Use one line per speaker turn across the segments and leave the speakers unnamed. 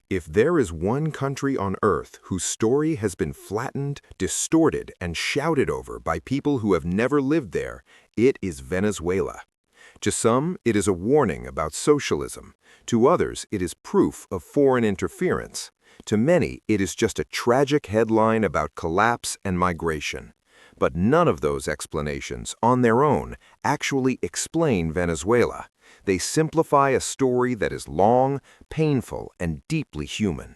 If there is one country on Earth whose story has been flattened, distorted, and shouted over by people who have never lived there, it is Venezuela. To some, it is a warning about socialism. To others, it is proof of foreign interference. To many, it is just a tragic headline about collapse and migration. But none of those explanations, on their own, actually explain Venezuela. They simplify a story that is long, painful, and deeply human.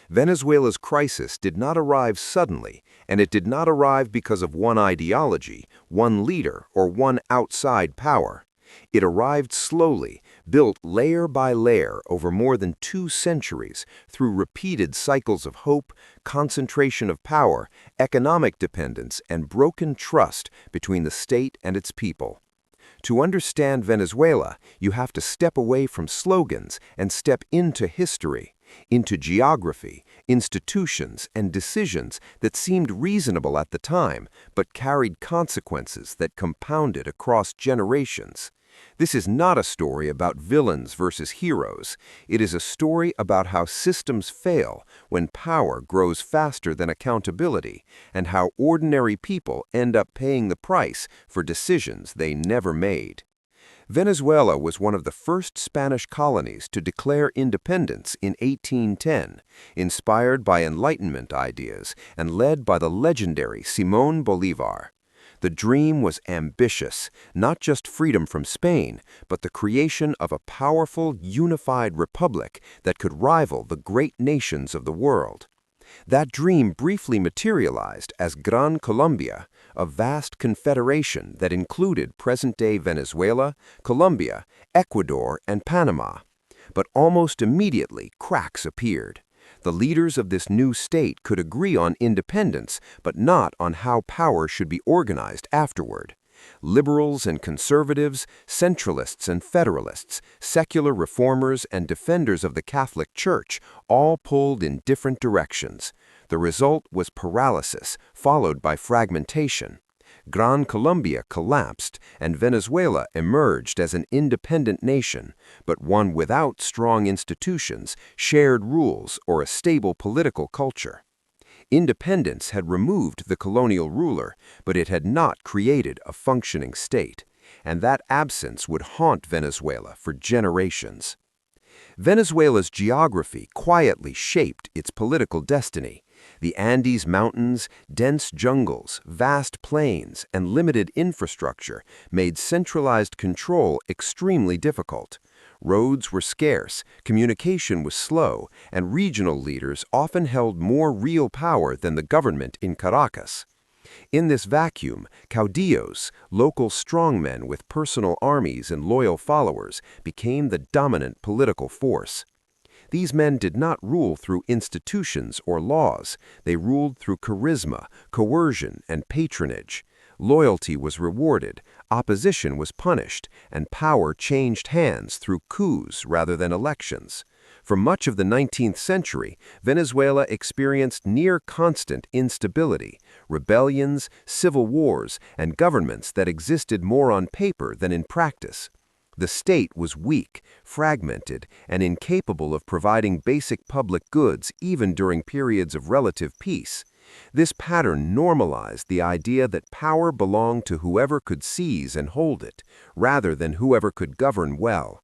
Venezuela's crisis did not arrive suddenly, and it did not arrive because of one ideology, one leader, or one outside power. It arrived slowly, built layer by layer over more than 2 centuries through repeated cycles of hope, concentration of power, economic dependence, and broken trust between the state and its people. To understand Venezuela, you have to step away from slogans and step into history, into geography, institutions, and decisions that seemed reasonable at the time, but carried consequences that compounded across generations. This is not a story about villains versus heroes. It is a story about how systems fail when power grows faster than accountability, and how ordinary people end up paying the price for decisions they never made. Venezuela was one of the first Spanish colonies to declare independence in 1810, inspired by Enlightenment ideas and led by the legendary Simón Bolívar. The dream was ambitious, not just freedom from Spain, but the creation of a powerful, unified republic that could rival the great nations of the world. That dream briefly materialized as Gran Colombia, a vast confederation that included present-day Venezuela, Colombia, Ecuador, and Panama. But almost immediately, cracks appeared. The leaders of this new state could agree on independence, but not on how power should be organized afterward. Liberals and conservatives, centralists and federalists, secular reformers and defenders of the Catholic Church all pulled in different directions. The result was paralysis, followed by fragmentation. Gran Colombia collapsed, and Venezuela emerged as an independent nation, but one without strong institutions, shared rules, or a stable political culture. Independence had removed the colonial ruler, but it had not created a functioning state, and that absence would haunt Venezuela for generations. Venezuela's geography quietly shaped its political destiny. The Andes Mountains, dense jungles, vast plains, and limited infrastructure made centralized control extremely difficult. Roads were scarce, communication was slow, and regional leaders often held more real power than the government in Caracas. In this vacuum, caudillos, local strongmen with personal armies and loyal followers, became the dominant political force. These men did not rule through institutions or laws. They ruled through charisma, coercion, and patronage. Loyalty was rewarded, opposition was punished, and power changed hands through coups rather than elections. For much of the 19th century, Venezuela experienced near-constant instability, rebellions, civil wars, and governments that existed more on paper than in practice. The state was weak, fragmented, and incapable of providing basic public goods even during periods of relative peace. This pattern normalized the idea that power belonged to whoever could seize and hold it, rather than whoever could govern well.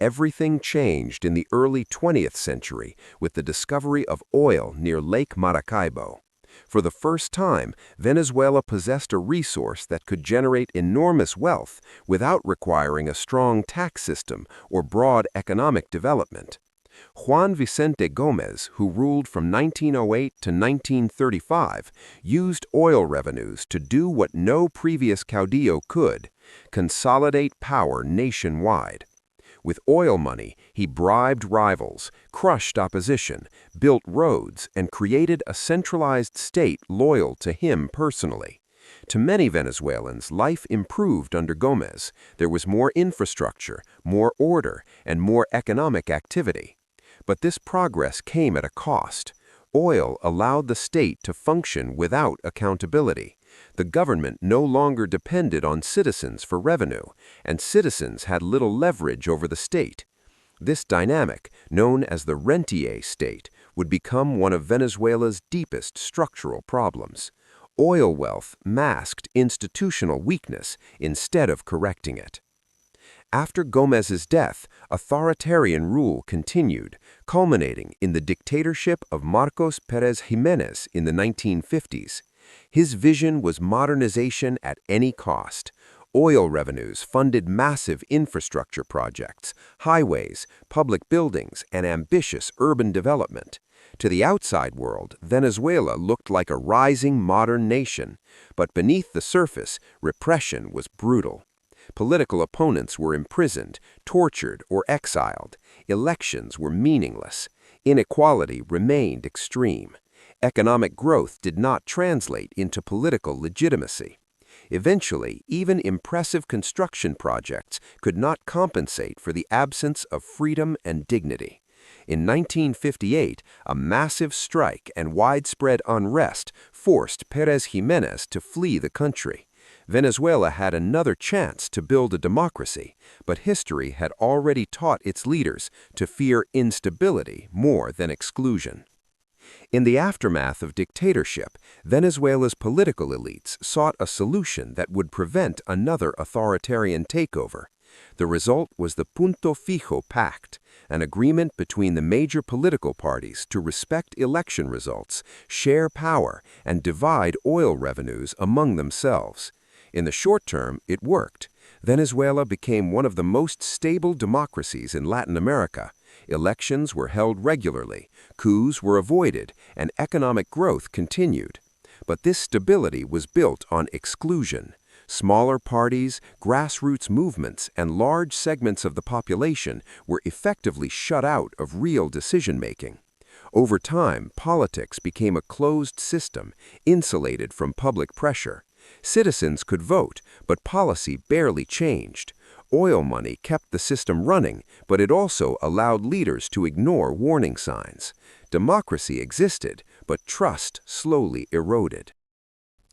Everything changed in the early 20th century with the discovery of oil near Lake Maracaibo. For the first time, Venezuela possessed a resource that could generate enormous wealth without requiring a strong tax system or broad economic development. Juan Vicente Gómez, who ruled from 1908 to 1935, used oil revenues to do what no previous caudillo could: consolidate power nationwide. With oil money, he bribed rivals, crushed opposition, built roads, and created a centralized state loyal to him personally. To many Venezuelans, life improved under Gómez. There was more infrastructure, more order, and more economic activity. But this progress came at a cost. Oil allowed the state to function without accountability. The government no longer depended on citizens for revenue, and citizens had little leverage over the state.
This dynamic, known as the rentier state, would become one of Venezuela's deepest structural problems. Oil wealth masked institutional weakness instead of correcting it. After Gomez's death, authoritarian rule continued, culminating in the dictatorship of Marcos Pérez Jiménez in the 1950s. His vision was modernization at any cost. Oil revenues funded massive infrastructure projects, highways, public buildings, and ambitious urban development. To the outside world, Venezuela looked like a rising modern nation, but beneath the surface, repression was brutal. Political opponents were imprisoned, tortured, or exiled. Elections were meaningless. Inequality remained extreme. Economic growth did not translate into political legitimacy. Eventually, even impressive construction projects could not compensate for the absence of freedom and dignity. In 1958, a massive strike and widespread unrest forced Pérez Jiménez to flee the country. Venezuela had another chance to build a democracy, but history had already taught its leaders to fear instability more than exclusion. In the aftermath of dictatorship, Venezuela's political elites sought a solution that would prevent another authoritarian takeover. The result was the Punto Fijo Pact, an agreement between the major political parties to respect election results, share power, and divide oil revenues among themselves. In the short term, it worked. Venezuela became one of the most stable democracies in Latin America. Elections were held regularly, coups were avoided, and economic growth continued. But this stability was built on exclusion. Smaller parties, grassroots movements, and large segments of the population were effectively shut out of real decision-making. Over time, politics became a closed system, insulated from public pressure. Citizens could vote, but policy barely changed. Oil money kept the system running, but it also allowed leaders to ignore warning signs. Democracy existed, but trust slowly eroded.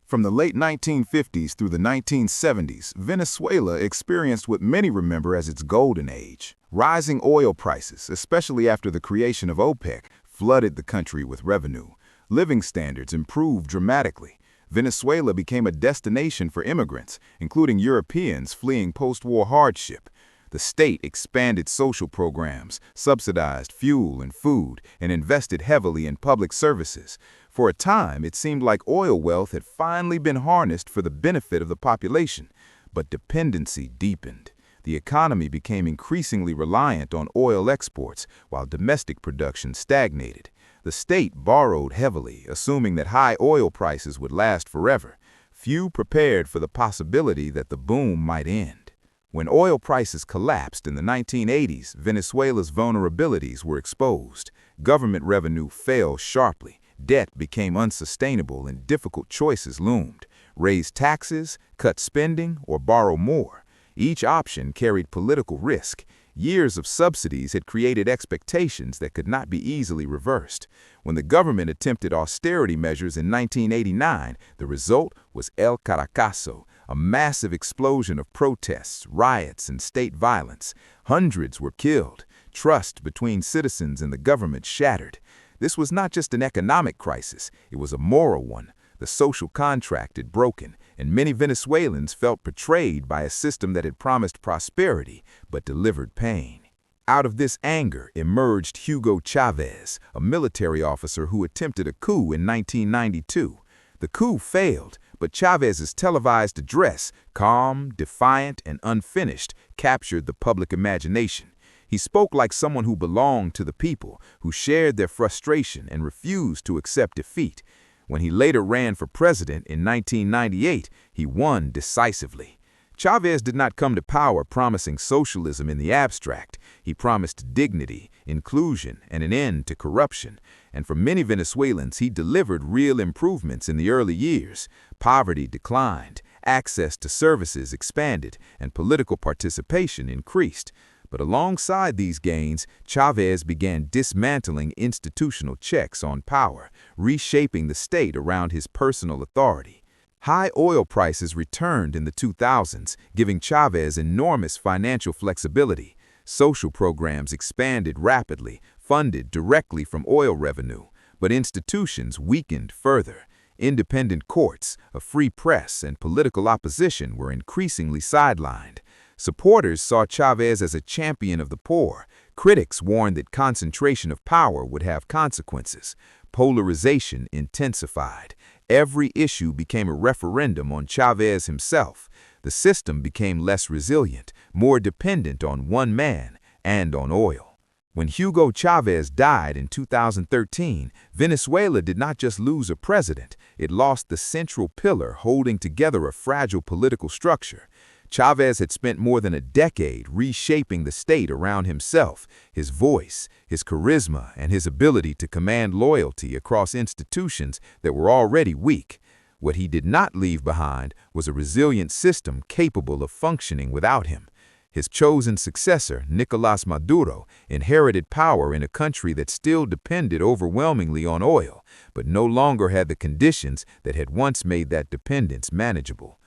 From the late 1950s through the 1970s, Venezuela experienced what many remember as its golden age. Rising oil prices, especially after the creation of OPEC, flooded the country with revenue. Living standards improved dramatically. Venezuela became a destination for immigrants, including Europeans fleeing post-war hardship. The state expanded social programs, subsidized fuel and food, and invested heavily in public services. For a time, it seemed like oil wealth had finally been harnessed for the benefit of the population, but dependency deepened. The economy became increasingly reliant on oil exports, while domestic production stagnated. The state borrowed heavily, assuming that high oil prices would last forever. Few prepared for the possibility that the boom might end. When oil prices collapsed in the 1980s, Venezuela's vulnerabilities were exposed. Government revenue fell sharply. Debt became unsustainable and difficult choices loomed. Raise taxes, cut spending, or borrow more. Each option carried political risk. Years of subsidies had created expectations that could not be easily reversed. When the government attempted austerity measures in 1989, the result was El Caracazo, a massive explosion of protests, riots, and state violence. Hundreds were killed. Trust between citizens and the government shattered. This was not just an economic crisis, it was a moral one. The social contract had broken, and many Venezuelans felt betrayed by a system that had promised prosperity but delivered pain. Out of this anger emerged Hugo Chavez, a military officer who attempted a coup in 1992. The coup failed, but Chavez's televised address, calm, defiant, and unfinished, captured the public imagination. He spoke like someone who belonged to the people, who shared their frustration and refused to accept defeat. When he later ran for president in 1998, he won decisively. Chavez did not come to power promising socialism in the abstract. He promised dignity, inclusion, and an end to corruption. And for many Venezuelans, he delivered real improvements in the early years. Poverty declined, access to services expanded, and political participation increased. But alongside these gains, Chavez began dismantling institutional checks on power, reshaping the state around his personal authority. High oil prices returned in the 2000s, giving Chavez enormous financial flexibility. Social programs expanded rapidly, funded directly from oil revenue, but institutions weakened further. Independent courts, a free press, and political opposition were increasingly sidelined. Supporters saw Chavez as a champion of the poor. Critics warned that concentration of power would have consequences. Polarization intensified. Every issue became a referendum on Chavez himself. The system became less resilient, more dependent on one man and on oil. When Hugo Chavez died in 2013, Venezuela did not just lose a president, it lost the central pillar holding together a fragile political structure. Chavez had spent more than a decade reshaping the state around himself, his voice, his charisma, and his ability to command loyalty across institutions that were already weak. What he did not leave behind was a resilient system capable of functioning without him. His chosen successor, Nicolás Maduro, inherited power in a country that still depended overwhelmingly on oil, but no longer had the conditions that had once made that dependence manageable.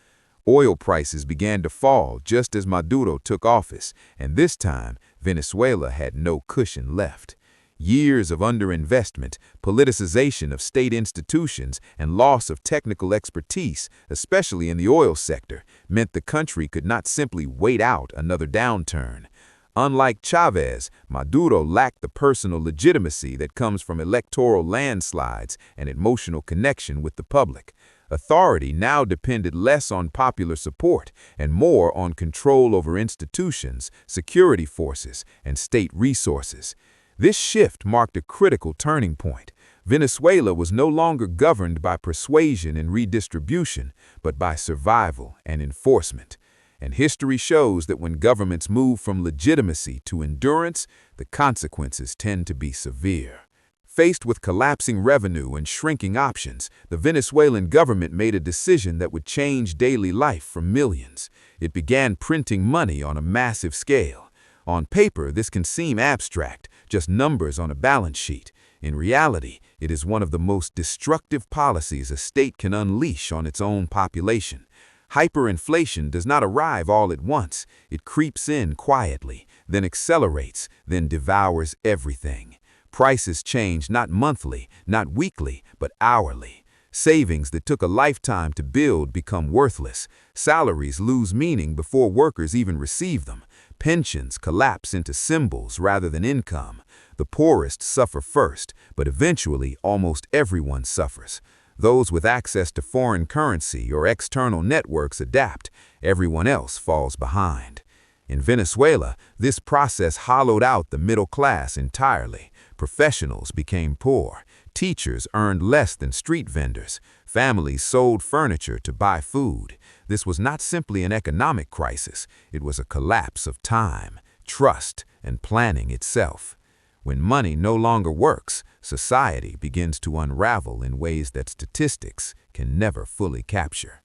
Oil prices began to fall just as Maduro took office, and this time, Venezuela had no cushion left. Years of underinvestment, politicization of state institutions, and loss of technical expertise, especially in the oil sector, meant the country could not simply wait out another downturn. Unlike Chavez, Maduro lacked the personal legitimacy that comes from electoral landslides and emotional connection with the public. Authority now depended less on popular support and more on control over institutions, security forces, and state resources. This shift marked a critical turning point. Venezuela was no longer governed by persuasion and redistribution, but by survival and enforcement. And history shows that when governments move from legitimacy to endurance, the consequences tend to be severe. Faced with collapsing revenue and shrinking options, the Venezuelan government made a decision that would change daily life for millions. It began printing money on a massive scale. On paper, this can seem abstract, just numbers on a balance sheet. In reality, it is one of the most destructive policies a state can unleash on its own population. Hyperinflation does not arrive all at once. It creeps in quietly, then accelerates, then devours everything. Prices change not monthly, not weekly, but hourly. Savings that took a lifetime to build become worthless. Salaries lose meaning before workers even receive them. Pensions collapse into symbols rather than income. The poorest suffer first, but eventually almost everyone suffers. Those with access to foreign currency or external networks adapt. Everyone else falls behind. In Venezuela, this process hollowed out the middle class entirely. Professionals became poor. Teachers earned less than street vendors. Families sold furniture to buy food. This was not simply an economic crisis. It was a collapse of time, trust, and planning itself. When money no longer works, society begins to unravel in ways that statistics can never fully capture.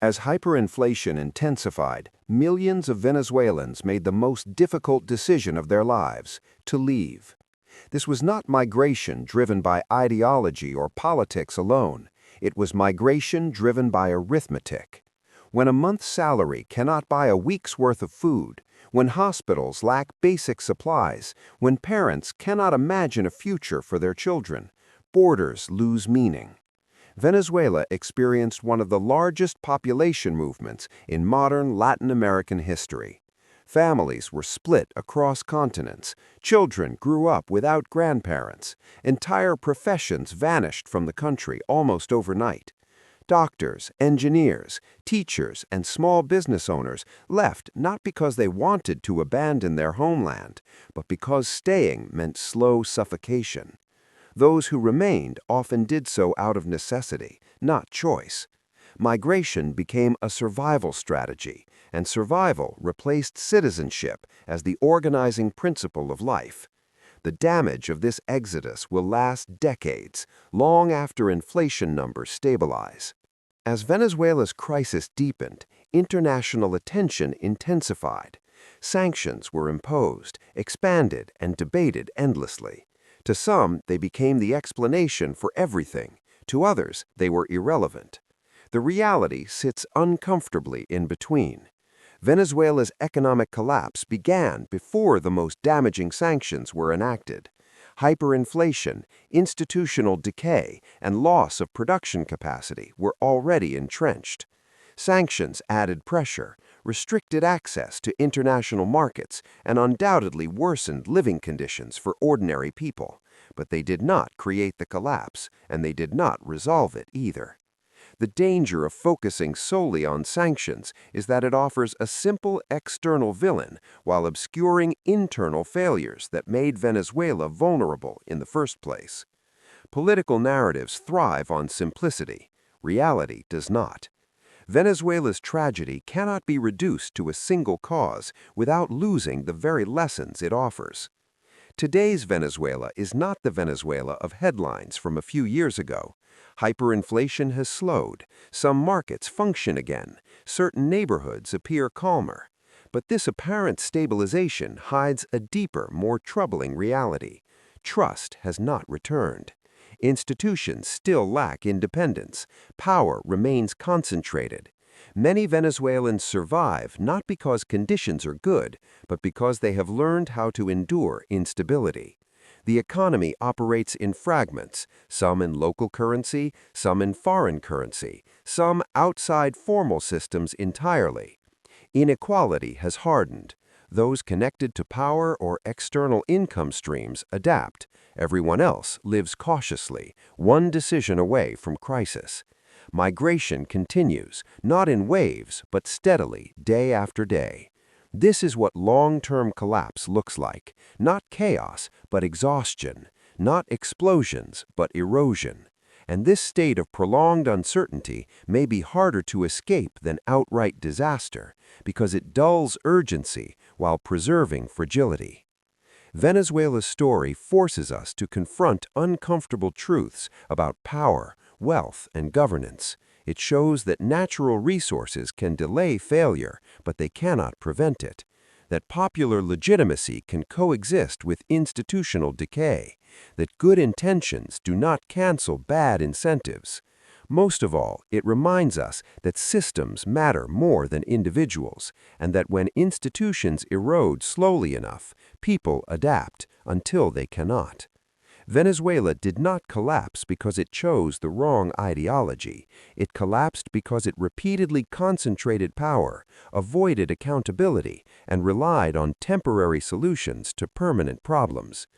As hyperinflation intensified, millions of Venezuelans made the most difficult decision of their lives: to leave. This was not migration driven by ideology or politics alone. It was migration driven by arithmetic. When a month's salary cannot buy a week's worth of food, when hospitals lack basic supplies, when parents cannot imagine a future for their children, borders lose meaning. Venezuela experienced one of the largest population movements in modern Latin American history. Families were split across continents. Children grew up without grandparents. Entire professions vanished from the country almost overnight. Doctors, engineers, teachers, and small business owners left not because they wanted to abandon their homeland, but because staying meant slow suffocation. Those who remained often did so out of necessity, not choice. Migration became a survival strategy, and survival replaced citizenship as the organizing principle of life. The damage of this exodus will last decades, long after inflation numbers stabilize. As Venezuela's crisis deepened, international attention intensified. Sanctions were imposed, expanded, and debated endlessly. To some, they became the explanation for everything. To others, they were irrelevant. The reality sits uncomfortably in between. Venezuela's economic collapse began before the most damaging sanctions were enacted. Hyperinflation, institutional decay, and loss of production capacity were already entrenched. Sanctions added pressure, restricted access to international markets, and undoubtedly worsened living conditions for ordinary people. But they did not create the collapse, and they did not resolve it either. The danger of focusing solely on sanctions is that it offers a simple external villain while obscuring internal failures that made Venezuela vulnerable in the first place. Political narratives thrive on simplicity. Reality does not. Venezuela's tragedy cannot be reduced to a single cause without losing the very lessons it offers. Today's Venezuela is not the Venezuela of headlines from a few years ago. Hyperinflation has slowed, some markets function again, certain neighborhoods appear calmer. But this apparent stabilization hides a deeper, more troubling reality. Trust has not returned. Institutions still lack independence. Power remains concentrated. Many Venezuelans survive not because conditions are good, but because they have learned how to endure instability. The economy operates in fragments, some in local currency, some in foreign currency, some outside formal systems entirely. Inequality has hardened. Those connected to power or external income streams adapt. Everyone else lives cautiously, one decision away from crisis. Migration continues, not in waves, but steadily, day after day. This is what long-term collapse looks like. Not chaos, but exhaustion. Not explosions, but erosion. And this state of prolonged uncertainty may be harder to escape than outright disaster, because it dulls urgency while preserving fragility. Venezuela's story forces us to confront uncomfortable truths about power, wealth, and governance. It shows that natural resources can delay failure, but they cannot prevent it. That popular legitimacy can coexist with institutional decay. That good intentions do not cancel bad incentives. Most of all, it reminds us that systems matter more than individuals, and that when institutions erode slowly enough, people adapt until they cannot. Venezuela did not collapse because it chose the wrong ideology. It collapsed because it repeatedly concentrated power, avoided accountability, and relied on temporary solutions to permanent problems.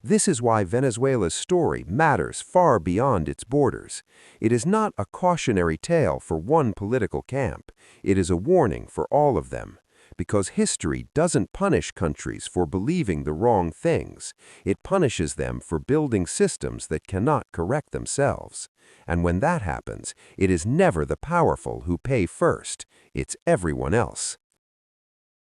This is why Venezuela's story matters far beyond its borders. It is not a cautionary tale for one political camp. It is a warning for all of them. Because history doesn't punish countries for believing the wrong things. It punishes them for building systems that cannot correct themselves. And when that happens, it is never the powerful who pay first. It's everyone else.